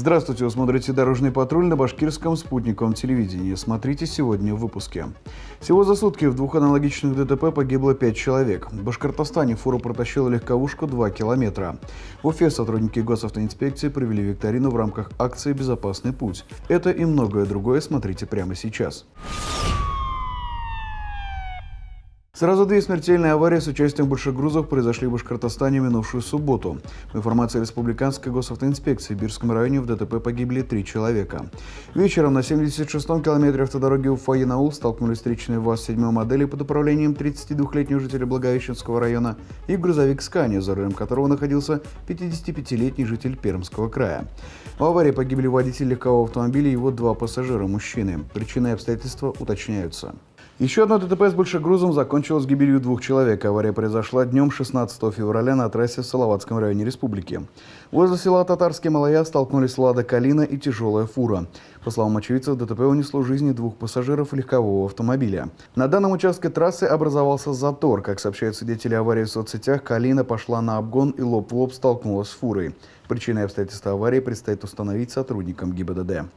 Здравствуйте, вы смотрите «Дорожный патруль» на башкирском спутниковом телевидении. Смотрите сегодня в выпуске. Всего за сутки в двух аналогичных ДТП погибло 5 человек. В Башкортостане фура протащила легковушку 2 километра. В Уфе сотрудники госавтоинспекции провели викторину в рамках акции «Безопасный путь». Это и многое другое смотрите прямо сейчас. Сразу две смертельные аварии с участием большегрузов произошли в Башкортостане в минувшую субботу. По информации Республиканской госавтоинспекции, в Бирском районе в ДТП погибли 3 человека. Вечером на 76-м километре автодороги Уфа-Янаул столкнулись встречные ВАЗ 7 модели под управлением 32-летнего жителя Благовещенского района и грузовик «Скания», за рулем которого находился 55-летний житель Пермского края. В аварии погибли водитель легкового автомобиля и его 2 пассажира, мужчины. Причины и обстоятельства уточняются. Еще одно ДТП с большегрузом закончилось гибелью 2 человек. Авария произошла днем 16 февраля на трассе в Салаватском районе республики. Возле села Татарский Малая столкнулись «Лада Калина» и тяжелая фура. По словам очевидцев, ДТП унесло жизни 2 пассажиров легкового автомобиля. На данном участке трассы образовался затор. Как сообщают свидетели аварии в соцсетях, Калина пошла на обгон и лоб в лоб столкнулась с фурой. Причины и обстоятельства аварии предстоит установить сотрудникам ГИБДД.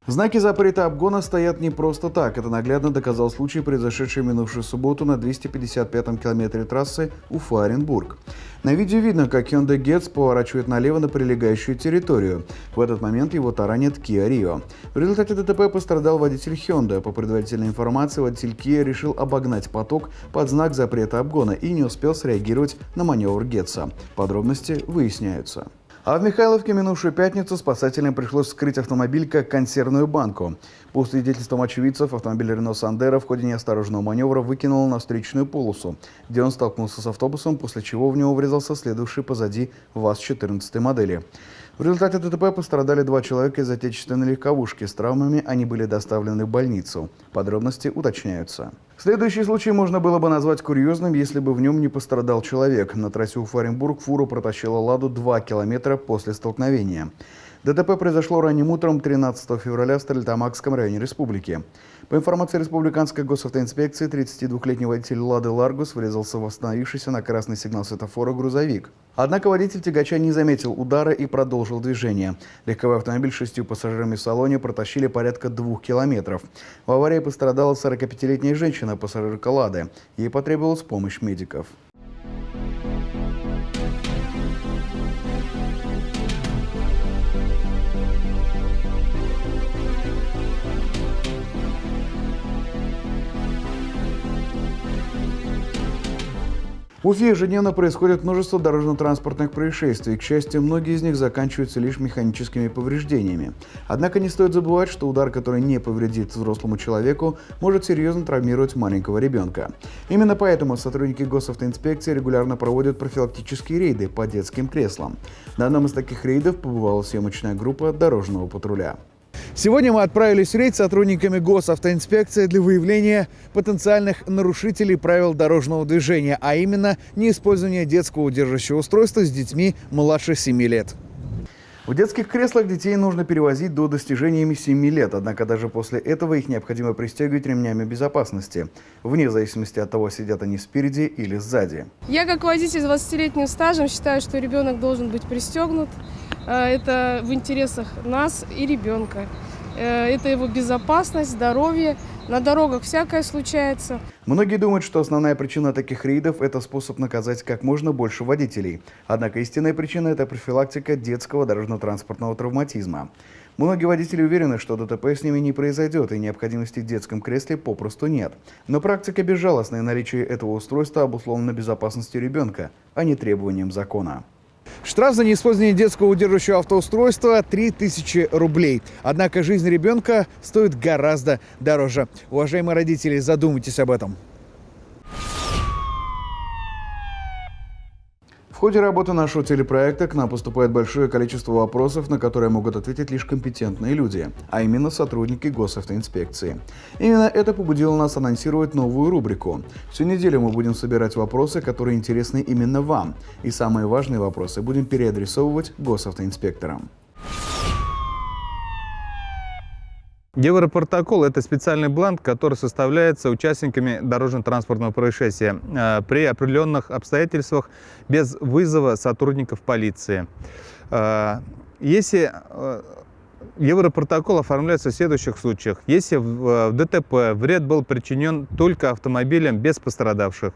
Знаки запрета обгона стоят не просто так. Это наглядно доказал случай, произошедший в минувшую субботу на 255-м километре трассы Уфа-Оренбург. На видео видно, как Hyundai Getz поворачивает налево на прилегающую территорию. В этот момент его таранит Kia Rio. В результате ДТП пострадал водитель Hyundai. По предварительной информации, водитель Kia решил обогнать поток под знак запрета обгона и не успел среагировать на маневр Гетца. Подробности выясняются. А в Михайловке минувшую пятницу спасателям пришлось вскрыть автомобиль как консервную банку. По свидетельствам очевидцев, автомобиль Renault Sandero в ходе неосторожного маневра выкинул на встречную полосу, где он столкнулся с автобусом, после чего в него врезался следовавший позади ВАЗ 14 модели. В результате ДТП пострадали 2 человека из отечественной легковушки. С травмами они были доставлены в больницу. Подробности уточняются. Следующий случай можно было бы назвать курьезным, если бы в нем не пострадал человек. На трассе Уфа-Оренбург фуру протащила «Ладу» 2 километра после столкновения. ДТП произошло ранним утром 13 февраля в Стерлитамакском районе республики. По информации Республиканской госавтоинспекции, 32-летний водитель «Лады Ларгус» врезался в остановившийся на красный сигнал светофора грузовик. Однако водитель тягача не заметил удара и продолжил движение. Легковой автомобиль с 6 пассажирами в салоне протащили порядка 2 километров. В аварии пострадала 45-летняя женщина, пассажирка «Лады». Ей потребовалась помощь медиков. В Уфе ежедневно происходит множество дорожно-транспортных происшествий. К счастью, многие из них заканчиваются лишь механическими повреждениями. Однако не стоит забывать, что удар, который не повредит взрослому человеку, может серьезно травмировать маленького ребенка. Именно поэтому сотрудники госавтоинспекции регулярно проводят профилактические рейды по детским креслам. На одном из таких рейдов побывала съемочная группа дорожного патруля. Сегодня мы отправились в рейд с сотрудниками госавтоинспекции для выявления потенциальных нарушителей правил дорожного движения, а именно неиспользование детского удерживающего устройства с детьми младше 7 лет. В детских креслах детей нужно перевозить до достижения ими 7 лет, однако даже после этого их необходимо пристегивать ремнями безопасности, вне зависимости от того, сидят они спереди или сзади. Я как водитель с 20-летним стажем считаю, что ребенок должен быть пристегнут. Это в интересах нас и ребенка. Это его безопасность, здоровье. На дорогах всякое случается. Многие думают, что основная причина таких рейдов – это способ наказать как можно больше водителей. Однако истинная причина – это профилактика детского дорожно-транспортного травматизма. Многие водители уверены, что ДТП с ними не произойдет и необходимости в детском кресле попросту нет. Но практика безжалостна, и наличие этого устройства обусловлено безопасностью ребенка, а не требованием закона. Штраф за неиспользование детского удерживающего автоустройства – 3000 рублей. Однако жизнь ребенка стоит гораздо дороже. Уважаемые родители, задумайтесь об этом. В ходе работы нашего телепроекта к нам поступает большое количество вопросов, на которые могут ответить лишь компетентные люди, а именно сотрудники госавтоинспекции. Именно это побудило нас анонсировать новую рубрику. Всю неделю мы будем собирать вопросы, которые интересны именно вам, и самые важные вопросы будем переадресовывать госавтоинспекторам. Европротокол – это специальный бланк, который составляется участниками дорожно-транспортного происшествия при определенных обстоятельствах без вызова сотрудников полиции. Если Европротокол оформляется в следующих случаях. Если в ДТП вред был причинен только автомобилем без пострадавших.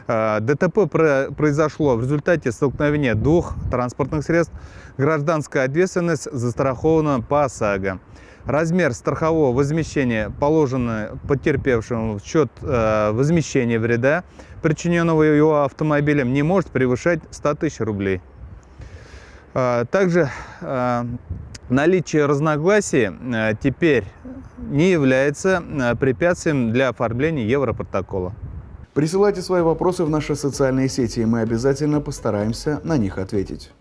ДТП произошло в результате столкновения двух транспортных средств. Гражданская ответственность застрахована по ОСАГО. Размер страхового возмещения, положенный потерпевшему в счет возмещения вреда, причиненного его автомобилем, не может превышать 100 тысяч рублей. Также наличие разногласий теперь не является препятствием для оформления Европротокола. Присылайте свои вопросы в наши социальные сети, и мы обязательно постараемся на них ответить.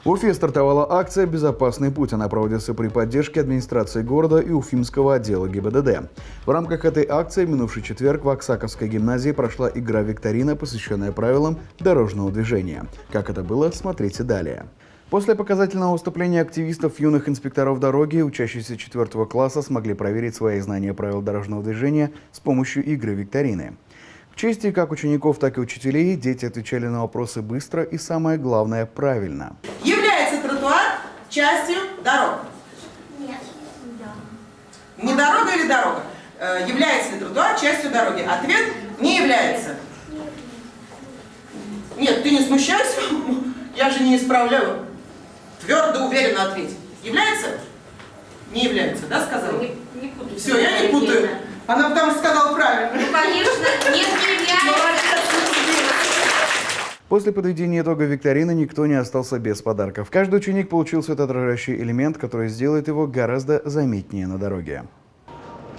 В Уфе стартовала акция «Безопасный путь». Она проводится при поддержке администрации города и Уфимского отдела ГИБДД. В рамках этой акции в минувший четверг в Аксаковской гимназии прошла игра-викторина, посвященная правилам дорожного движения. Как это было, смотрите далее. После показательного выступления активистов юных инспекторов дороги, учащиеся 4 класса смогли проверить свои знания правил дорожного движения с помощью игры-викторины. К чести как учеников, так и учителей, дети отвечали на вопросы быстро и, самое главное, правильно. Является тротуар частью дорог? Нет. Да. Не дорога или дорога? Является ли тротуар частью дороги? Ответ – не является. Нет, ты не смущайся, я же не исправляю. Твердо, уверенно ответь. Является? Не является, да, сказала? Не путаю. Все, я не путаю. Она потому что сказала правильно. Ну, конечно, нет, не является. После подведения итога викторины никто не остался без подарков. Каждый ученик получил светоотражающий элемент, который сделает его гораздо заметнее на дороге.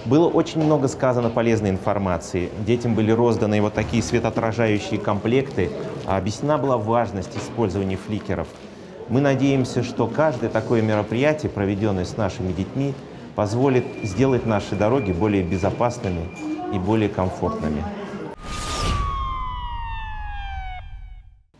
Было очень много сказано полезной информации. Детям были розданы вот такие светоотражающие комплекты. Объяснена была важность использования фликеров. Мы надеемся, что каждое такое мероприятие, проведенное с нашими детьми, позволит сделать наши дороги более безопасными и более комфортными.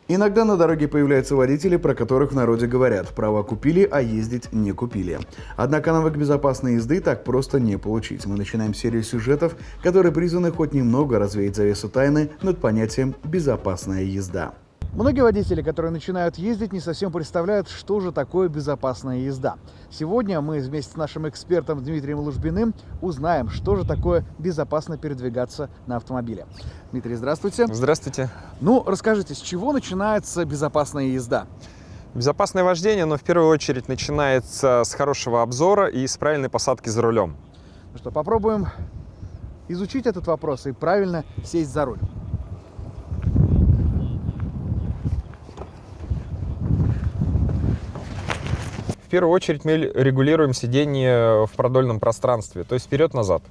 Иногда на дороге появляются водители, про которых в народе говорят: права купили, а ездить не купили. Однако навык безопасной езды так просто не получить. Мы начинаем серию сюжетов, которые призваны хоть немного развеять завесу тайны над понятием «безопасная езда». Многие водители, которые начинают ездить, не совсем представляют, что же такое безопасная езда. Сегодня мы вместе с нашим экспертом Дмитрием Лужбиным узнаем, что же такое безопасно передвигаться на автомобиле. Дмитрий, здравствуйте. Здравствуйте. Ну, расскажите, с чего начинается безопасная езда? Безопасное вождение, но в первую очередь начинается с хорошего обзора и с правильной посадки за рулем. Ну что, попробуем изучить этот вопрос и правильно сесть за руль. В первую очередь мы регулируем сиденье в продольном пространстве, то есть вперед-назад.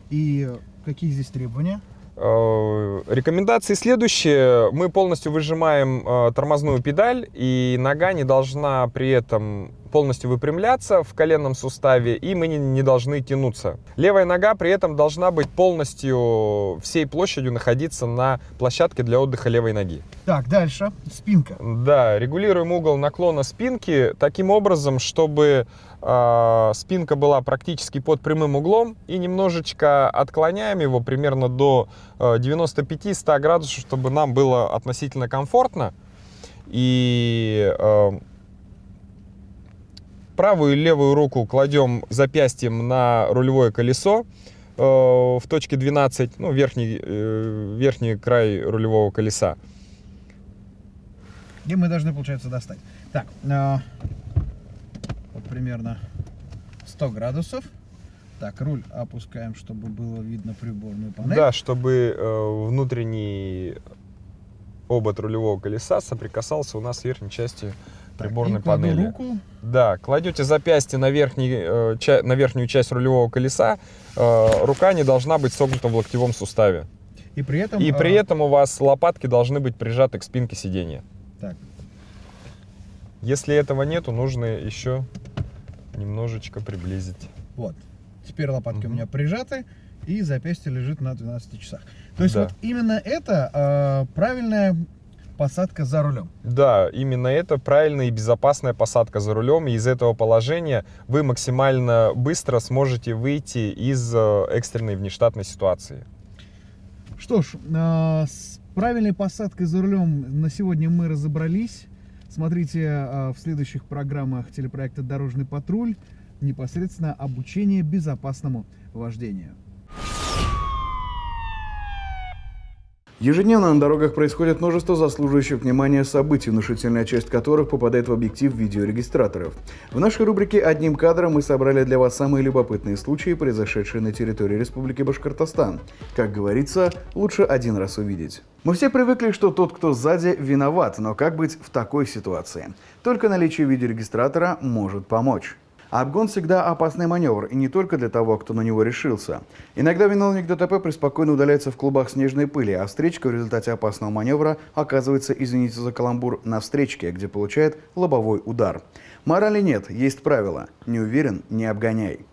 И какие здесь требования? Рекомендации следующие. Мы полностью выжимаем тормозную педаль, и нога не должна при этом полностью выпрямляться в коленном суставе, и мы не должны тянуться. Левая нога при этом должна быть полностью всей площадью находиться на площадке для отдыха левой ноги. Так, дальше. Спинка. Да, регулируем угол наклона спинки таким образом, чтобы спинка была практически под прямым углом, и немножечко отклоняем его примерно до 95-100 градусов, чтобы нам было относительно комфортно. И правую и левую руку кладем запястьем на рулевое колесо в точке 12, ну, верхний край рулевого колеса. И мы должны, получается, достать. Так, вот примерно 100 градусов. Так, руль опускаем, чтобы было видно приборную панель. Да, чтобы внутренний обод рулевого колеса соприкасался у нас с верхней частью приборной панели. Руку. Да, кладете запястье на верхнюю часть рулевого колеса, рука не должна быть согнута в локтевом суставе. И при этом у вас лопатки должны быть прижаты к спинке сиденья. Так. Если этого нету, нужно еще немножечко приблизить. Вот. Теперь лопатки у меня прижаты, и запястье лежит на 12 часах. То есть вот именно это правильное посадка за рулем. Да, именно это правильная и безопасная посадка за рулем. И из этого положения вы максимально быстро сможете выйти из экстренной внештатной ситуации. Что ж, с правильной посадкой за рулем на сегодня мы разобрались. Смотрите в следующих программах телепроекта «Дорожный патруль» непосредственно обучение безопасному вождению. Ежедневно на дорогах происходит множество заслуживающих внимания событий, внушительная часть которых попадает в объектив видеорегистраторов. В нашей рубрике «Одним кадром» мы собрали для вас самые любопытные случаи, произошедшие на территории Республики Башкортостан. Как говорится, лучше один раз увидеть. Мы все привыкли, что тот, кто сзади, виноват, но как быть в такой ситуации? Только наличие видеорегистратора может помочь. Обгон всегда опасный маневр, и не только для того, кто на него решился. Иногда виновник ДТП преспокойно удаляется в клубах снежной пыли, а встречка в результате опасного маневра оказывается, извините за каламбур, на встречке, где получает лобовой удар. Морали нет, есть правило. Не уверен – не обгоняй.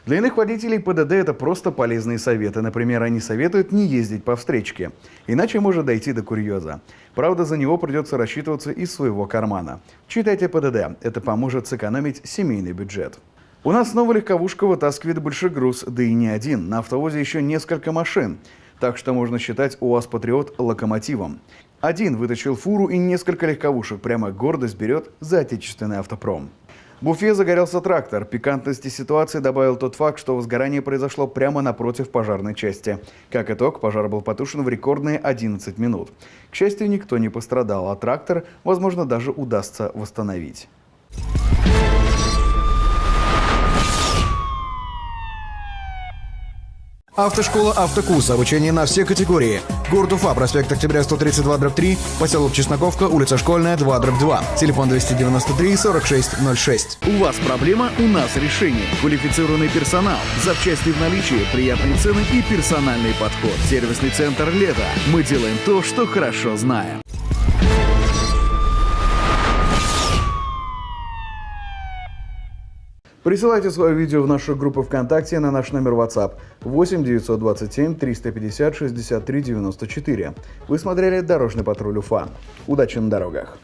Для иных водителей ПДД это просто полезные советы. Например, они советуют не ездить по встречке, иначе может дойти до курьеза. Правда, за него придется рассчитываться из своего кармана. Читайте ПДД, это поможет сэкономить семейный бюджет. У нас снова легковушка вытаскивает большой груз, да и не один. На автовозе еще несколько машин, так что можно считать УАЗ Патриот локомотивом. Один вытащил фуру и несколько легковушек, прямо гордость берет за отечественный автопром. В Уфе загорелся трактор. Пикантности ситуации добавил тот факт, что возгорание произошло прямо напротив пожарной части. Как итог, пожар был потушен в рекордные 11 минут. К счастью, никто не пострадал, а трактор, возможно, даже удастся восстановить. Автошкола «Автокурс». Обучение на все категории. Город Уфа, проспект Октября 132/3, поселок Чесноковка, улица Школьная, 2/2. Телефон 293 4606. У вас проблема, у нас решение. Квалифицированный персонал, запчасти в наличии, приятные цены и персональный подход. Сервисный центр «Лето». Мы делаем то, что хорошо знаем. Присылайте свое видео в нашу группу ВКонтакте на наш номер WhatsApp 8 927 350 63 94. Вы смотрели «Дорожный патруль Уфа». Удачи на дорогах!